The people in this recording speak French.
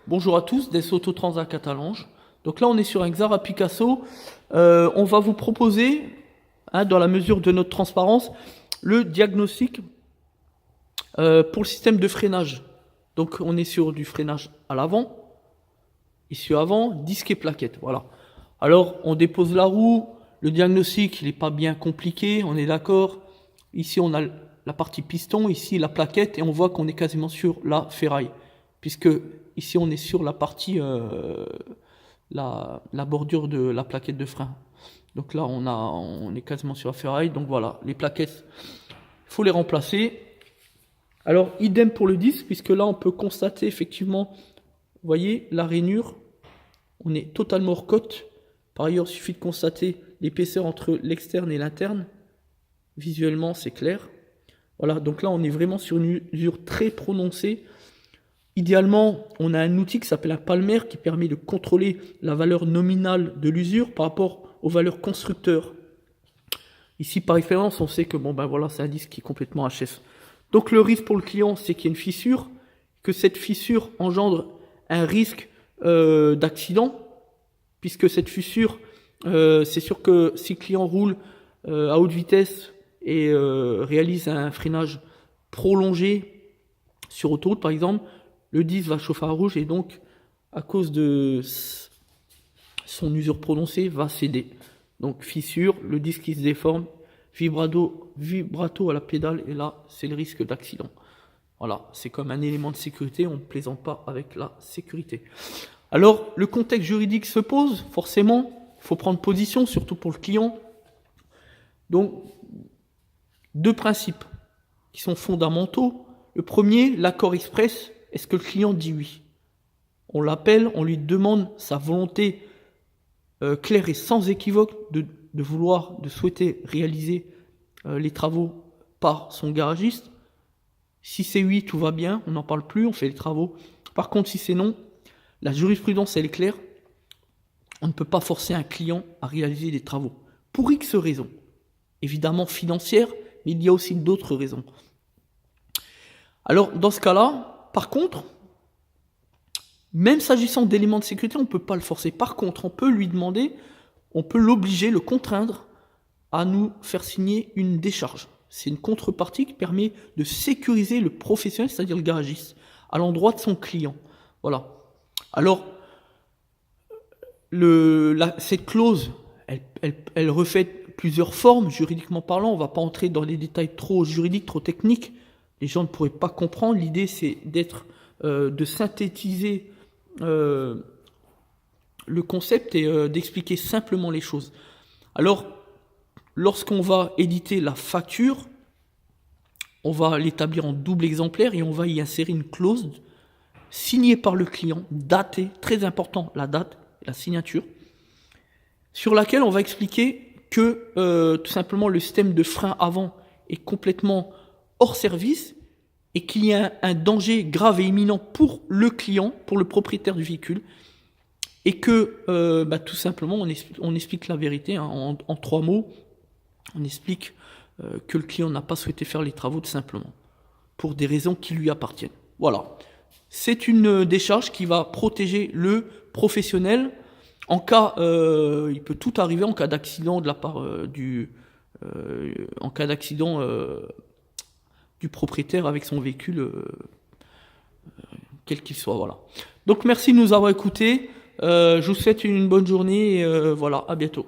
Bonjour à tous, des Autotrans à Catalange. Donc là, on est sur un Xara Picasso. On va vous proposer, dans la mesure de notre transparence, le diagnostic pour le système de freinage. Donc on est sur du freinage à l'avant, ici avant, disque et plaquette. Voilà. Alors on dépose la roue. Le diagnostic, il n'est pas bien compliqué, on est d'accord. Ici, on a la partie piston, ici la plaquette, et on voit qu'on est quasiment sur la ferraille. Puisque ici, on est sur la partie, la bordure de la plaquette de frein. Donc là, on est quasiment sur la ferraille. Donc voilà, les plaquettes, il faut les remplacer. Alors, idem pour le disque, puisque là, on peut constater effectivement, vous voyez, la rainure, on est totalement hors cote. Par ailleurs, il suffit de constater l'épaisseur entre l'externe et l'interne. Visuellement, c'est clair. Voilà, donc là, on est vraiment sur une usure très prononcée. Idéalement, on a un outil qui s'appelle un palmer qui permet de contrôler la valeur nominale de l'usure par rapport aux valeurs constructeurs. Ici, par expérience, on sait que voilà, c'est un disque qui est complètement HS. Donc le risque pour le client, c'est qu'il y ait une fissure, que cette fissure engendre un risque d'accident, puisque cette fissure, c'est sûr que si le client roule à haute vitesse et réalise un freinage prolongé sur autoroute par exemple, le disque va chauffer à rouge et donc à cause de son usure prononcée va céder. Donc fissure, le disque qui se déforme, vibrato à la pédale et là c'est le risque d'accident. Voilà, c'est comme un élément de sécurité, on ne plaisante pas avec la sécurité. Alors le contexte juridique se pose, forcément, il faut prendre position, surtout pour le client. Donc, deux principes qui sont fondamentaux. Le premier, l'accord express, est-ce que le client dit oui? On l'appelle, on lui demande sa volonté claire et sans équivoque de souhaiter réaliser les travaux par son garagiste. Si c'est oui, tout va bien, on n'en parle plus, on fait les travaux. Par contre, si c'est non, la jurisprudence, elle est claire. On ne peut pas forcer un client à réaliser des travaux. Pour X raisons. Évidemment financières, mais il y a aussi d'autres raisons. Alors, dans ce cas-là, par contre, même s'agissant d'éléments de sécurité, on ne peut pas le forcer. Par contre, on peut lui demander, on peut l'obliger, le contraindre à nous faire signer une décharge. C'est une contrepartie qui permet de sécuriser le professionnel, c'est-à-dire le garagiste, à l'endroit de son client. Voilà. Alors, cette clause, elle refait plusieurs formes, juridiquement parlant. On ne va pas entrer dans les détails trop juridiques, trop techniques. Les gens ne pourraient pas comprendre. L'idée, c'est de synthétiser le concept et d'expliquer simplement les choses. Alors, lorsqu'on va éditer la facture, on va l'établir en double exemplaire et on va y insérer une clause signée par le client, datée, très important, la date, la signature, sur laquelle on va expliquer que tout simplement le système de frein avant est complètement hors service et qu'il y a un danger grave et imminent pour le client, pour le propriétaire du véhicule, et que tout simplement on explique la vérité en 3 mots. On explique que le client n'a pas souhaité faire les travaux tout simplement, pour des raisons qui lui appartiennent. Voilà. C'est une décharge qui va protéger le professionnel en cas, il peut tout arriver en cas d'accident de la part en cas d'accident du propriétaire avec son véhicule, quel qu'il soit. Voilà. Donc merci de nous avoir écoutés. Je vous souhaite une bonne journée et voilà, à bientôt.